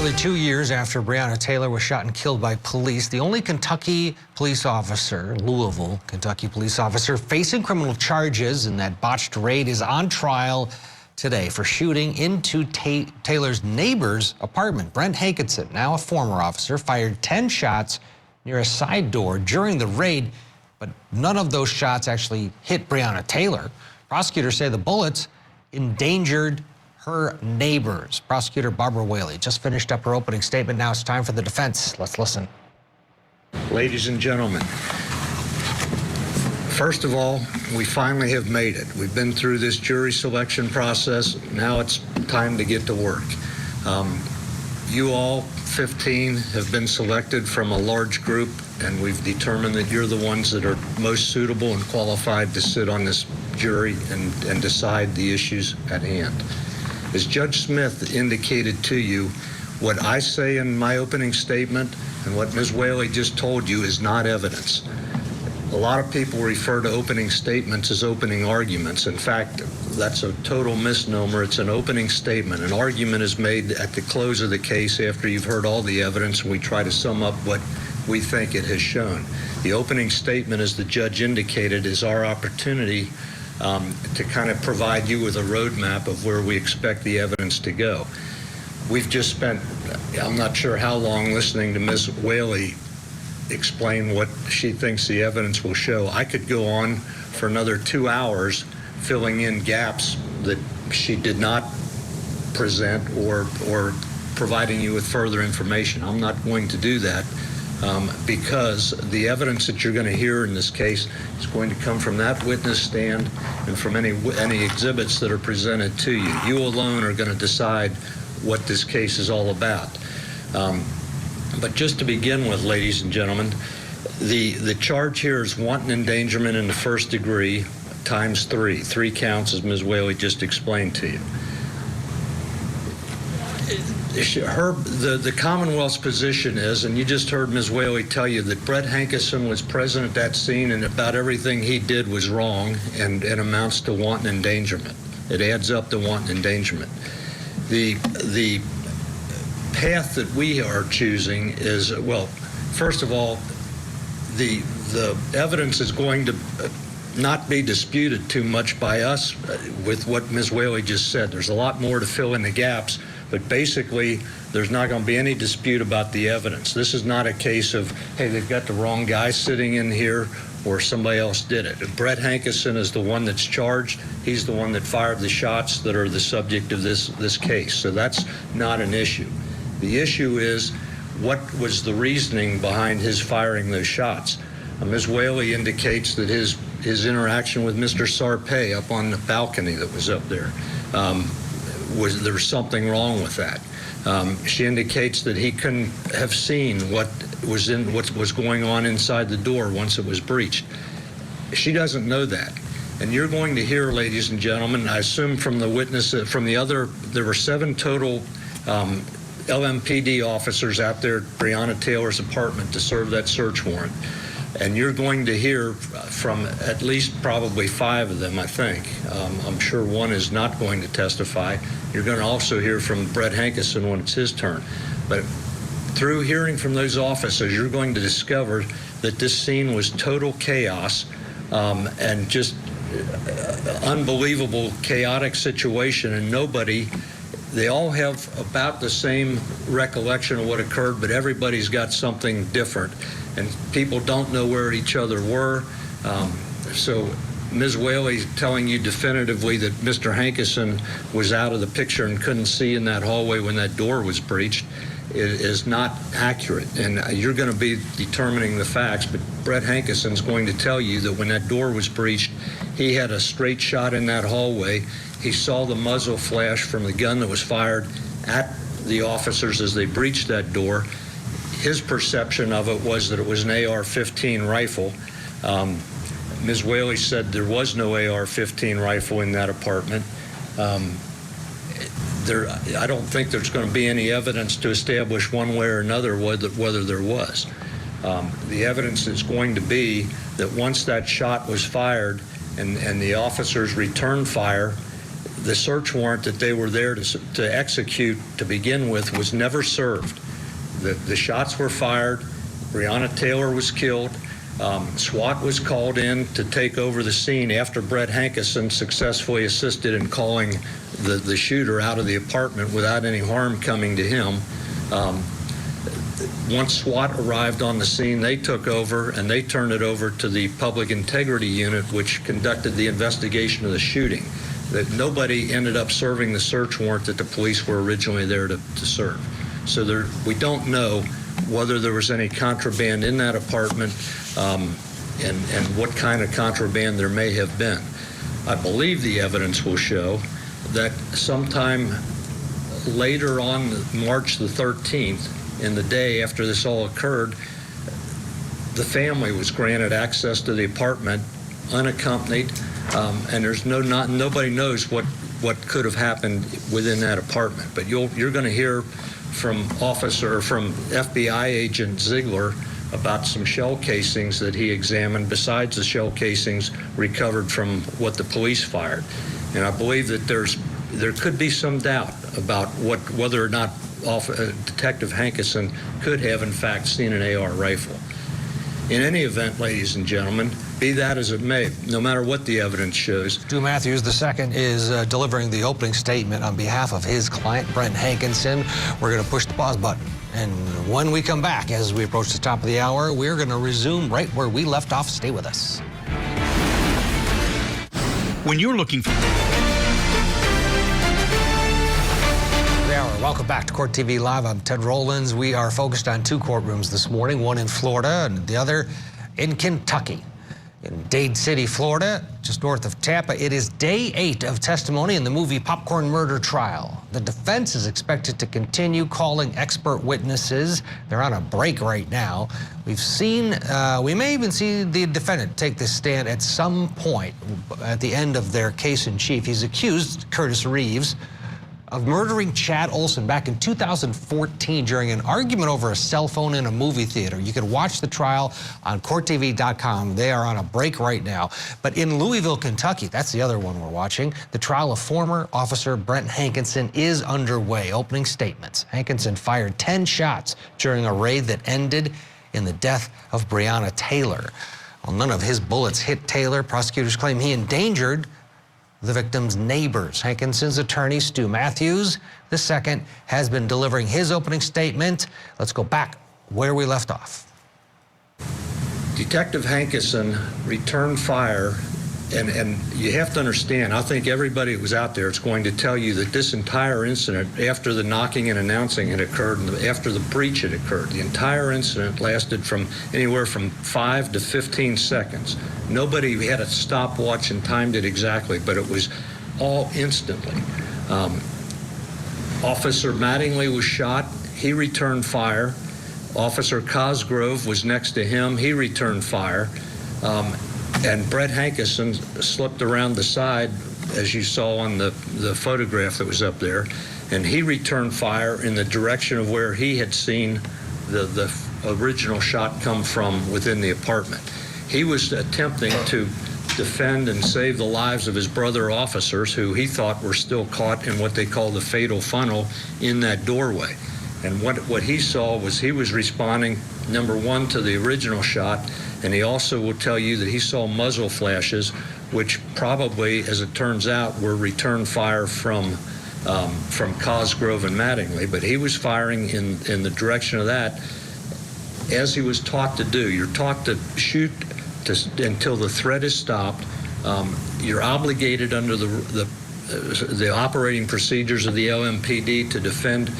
Nearly 2 years after Breonna Taylor was shot and killed by police, the only Kentucky police officer, Louisville, Kentucky police officer, facing criminal charges in that botched raid is on trial today for shooting into Taylor's neighbor's apartment. Brett Hankison, now a former officer, fired 10 shots near a side door during the raid, but none of those shots actually hit Breonna Taylor. Prosecutors say the bullets endangered her neighbors. Prosecutor Barbara Whaley just finished up her opening statement. Now it's time for the defense. Let's listen. Ladies and gentlemen, first of all, we finally have made it. We've been through this jury selection process. Now it's time to get to work. You all, 15, have been selected from a large group, and we've determined that you're the ones that are most suitable and qualified to sit on this jury and decide the issues at hand. As Judge Smith indicated to you, what I say in my opening statement and what Ms. Whaley just told you is not evidence. A lot of people refer to opening statements as opening arguments. In fact, that's a total misnomer. It's an opening statement. An argument is made at the close of the case after you've heard all the evidence, and we try to sum up what we think it has shown. The opening statement, as the judge indicated, is our opportunity to kind of provide you with a roadmap of where we expect the evidence to go. We've just spent, I'm not sure how long, listening to Ms. Whaley explain what she thinks the evidence will show. I could go on for another 2 hours filling in gaps that she did not present or providing you with further information. I'm not going to do that. Because the evidence that you're going to hear in this case is going to come from that witness stand and from any exhibits that are presented to you. You alone are going to decide what this case is all about. But just to begin with, ladies and gentlemen, the charge here is wanton endangerment in the first degree times 3. 3 counts, as Ms. Whaley just explained to you. The Commonwealth's position is, and you just heard Ms. Whaley tell you, that Brett Hankison was present at that scene and about everything he did was wrong and amounts to wanton endangerment. It adds up to wanton endangerment. The path that we are choosing is, well, first of all, the evidence is going to not be disputed too much by us with what Ms. Whaley just said. There's a lot more to fill in the gaps. But basically, there's not going to be any dispute about the evidence. This is not a case of, hey, they've got the wrong guy sitting in here or somebody else did it. Brett Hankison is the one that's charged. He's the one that fired the shots that are the subject of this case. So that's not an issue. The issue is, what was the reasoning behind his firing those shots? Ms. Whaley indicates that his interaction with Mr. Sarpay up on the balcony that was up there, there was something wrong with that. She indicates that he couldn't have seen what was going on inside the door once it was breached. She doesn't know that. And you're going to hear, ladies and gentlemen, I assume from the witness, from the other, there were 7 total LMPD officers out there at Breonna Taylor's apartment to serve that search warrant. And you're going to hear from at least probably 5 of them, I think. I'm sure one is not going to testify. You're going to also hear from Brett Hankison when it's his turn. But through hearing from those officers, you're going to discover that this scene was total chaos and just unbelievable, chaotic situation, and they all have about the same recollection of what occurred, but everybody's got something different. And people don't know where each other were. So Ms. Whaley telling you definitively that Mr. Hankinson was out of the picture and couldn't see in that hallway when that door was breached is not accurate. And you're going to be determining the facts, but Brett Hankison's going to tell you that when that door was breached, he had a straight shot in that hallway. He saw the muzzle flash from the gun that was fired at the officers as they breached that door. His perception of it was that it was an AR-15 rifle. Ms. Whaley said there was no AR-15 rifle in that apartment. I don't think there's going to be any evidence to establish one way or another whether there was. The evidence is going to be that once that shot was fired and the officers returned fire, The search warrant that they were there to execute to begin with was never served. The shots were fired. Breonna Taylor was killed. SWAT was called in to take over the scene after Brett Hankison successfully assisted in calling the shooter out of the apartment without any harm coming to him. Once SWAT arrived on the scene, they took over and they turned it over to the Public Integrity Unit, which conducted the investigation of the shooting. That nobody ended up serving the search warrant that the police were originally there to serve. So we don't know whether there was any contraband in that apartment and what kind of contraband there may have been. I believe the evidence will show that sometime later on March the 13th, in the day after this all occurred, the family was granted access to the apartment unaccompanied, and there's nobody knows what could have happened within that apartment. But you're going to hear from FBI agent Ziegler about some shell casings that he examined besides the shell casings recovered from what the police fired. And I believe that there could be some doubt about whether or not Detective Hankinson could have in fact seen an AR rifle. In any event, ladies and gentlemen, be that as it may, no matter what the evidence shows. Stu Matthews II is delivering the opening statement on behalf of his client, Brett Hankison. We're going to push the pause button. And when we come back, as we approach the top of the hour, we're going to resume right where we left off. Stay with us. When you're looking for... Welcome back to Court TV Live. I'm Ted Rollins. We are focused on two courtrooms this morning, one in Florida and the other in Kentucky. In Dade City, Florida, just north of Tampa, it is day 8 of testimony in the movie Popcorn Murder trial. The defense is expected to continue calling expert witnesses. They're on a break right now. We may even see the defendant take this stand at some point at the end of their case in chief. He's accused, Curtis Reeves, of murdering Chad Olson back in 2014 during an argument over a cell phone in a movie theater. You can watch the trial on CourtTV.com. They are on a break right now. But in Louisville, Kentucky, that's the other one we're watching, the trial of former officer Brett Hankison is underway. Opening statements. Hankinson fired 10 shots during a raid that ended in the death of Breonna Taylor. Well, none of his bullets hit Taylor. Prosecutors claim he endangered the victim's neighbors. Hankinson's attorney, Stu Matthews II, has been delivering his opening statement. Let's go back where we left off. Detective Hankinson returned fire, and you have to understand, I think everybody that was out there is going to tell you that this entire incident, after the knocking and announcing had occurred and after the breach had occurred, the entire incident lasted from anywhere from 5 to 15 seconds. Nobody had a stopwatch and timed it exactly, but it was all instantly. Officer Mattingly was shot. He returned fire. Officer Cosgrove was next to him. He returned fire. And Brett Hankison slipped around the side, as you saw on the photograph that was up there, and he returned fire in the direction of where he had seen the original shot come from within the apartment. He was attempting to defend and save the lives of his brother officers who he thought were still caught in what they call the fatal funnel in that doorway. And what he saw was he was responding, number one, to the original shot, and he also will tell you that he saw muzzle flashes, which probably, as it turns out, were return fire from Cosgrove and Mattingly. But he was firing in the direction of that, as he was taught to do. You're taught to shoot until the threat is stopped. You're obligated under the operating procedures of the LMPD to defend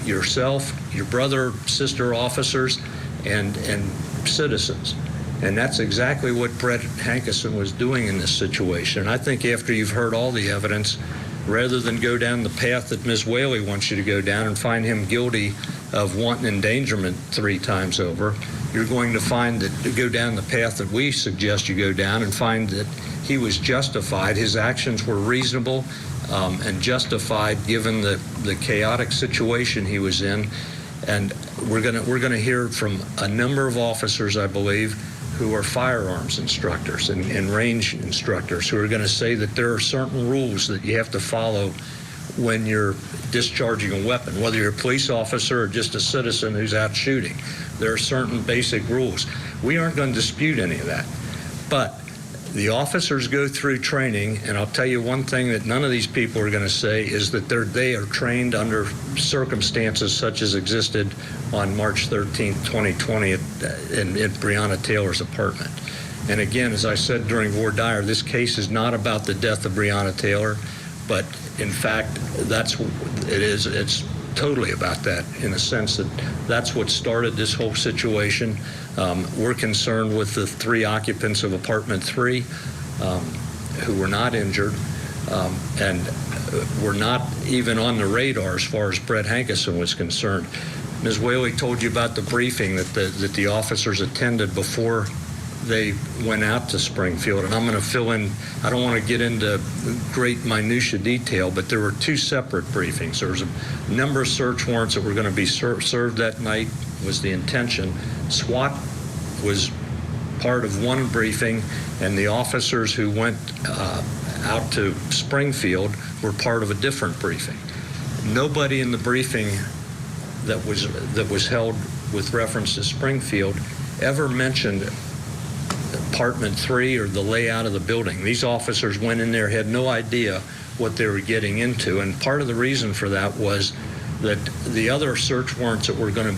yourself, your brother, sister officers, and citizens. And that's exactly what Brett Hankison was doing in this situation. And I think after you've heard all the evidence, rather than go down the path that Ms. Whaley wants you to go down and find him guilty of wanton endangerment 3 times over, you're going to go down the path that we suggest you go down and find that he was justified. His actions were reasonable and justified given the chaotic situation he was in. And we're going to hear from a number of officers, I believe, who are firearms instructors and range instructors who are going to say that there are certain rules that you have to follow when you're discharging a weapon, whether you're a police officer or just a citizen who's out shooting. There are certain basic rules. We aren't going to dispute any of that. But the officers go through training, and I'll tell you one thing that none of these people are going to say is that they are trained under circumstances such as existed on March 13th, 2020 in Breonna Taylor's apartment. And again, as I said during voir dire, this case is not about the death of Breonna Taylor, but in fact, it's totally about that, in a sense that that's what started this whole situation. We're concerned with the 3 occupants of apartment 3 who were not injured and were not even on the radar as far as Brett Hankison was concerned. Ms. Whaley told you about the briefing that the officers attended before they went out to Springfield, and I'm going to fill in. I don't want to get into great minutia detail, but there were 2 separate briefings. There was a number of search warrants that were going to be served that night, was the intention. SWAT was part of one briefing, and the officers who went out to Springfield were part of a different briefing. Nobody in the briefing that was held with reference to Springfield ever mentioned apartment 3 or the layout of the building. These officers went in there, had no idea what they were getting into, and part of the reason for that was that the other search warrants that were going to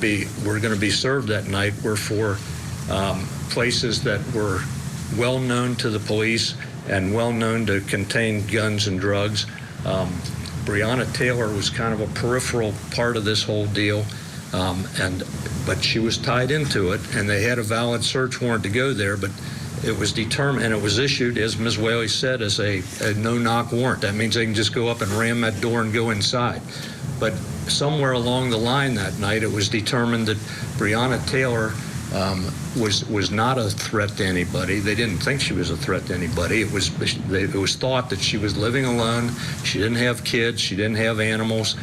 be served that night were for places that were well known to the police and well known to contain guns and drugs. Breonna Taylor was kind of a peripheral part of this whole deal, but she was tied into it, and they had a valid search warrant to go there, but it was determined, and it was issued, as Ms. Whaley said, as a no-knock warrant. That means they can just go up and ram that door and go inside. But somewhere along the line that night, it was determined that Breonna Taylor was not a threat to anybody. They didn't think she was a threat to anybody. It was thought that she was living alone. She didn't have kids. She didn't have animals.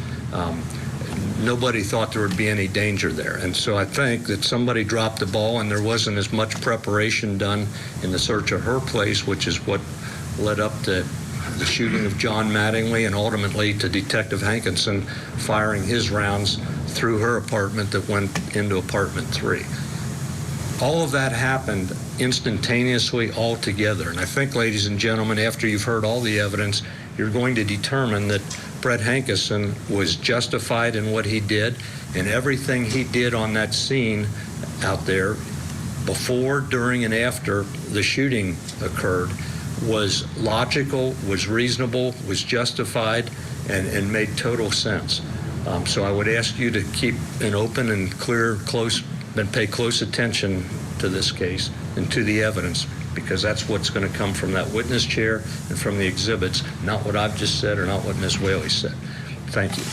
Nobody thought there would be any danger there. And so I think that somebody dropped the ball, and there wasn't as much preparation done in the search of her place, which is what led up to the shooting of John Mattingly and ultimately to Detective Hankinson firing his rounds through her apartment that went into apartment 3. All of that happened instantaneously all together. And I think, ladies and gentlemen, after you've heard all the evidence, you're going to determine that Brett Hankison was justified in what he did, and everything he did on that scene out there before, during, and after the shooting occurred was logical, was reasonable, was justified, and made total sense. So I would ask you to keep an open and clear, and pay close attention to this case and to the evidence, because that's what's going to come from that witness chair and from the exhibits, not what I've just said or not what Ms. Whaley said. Thank you.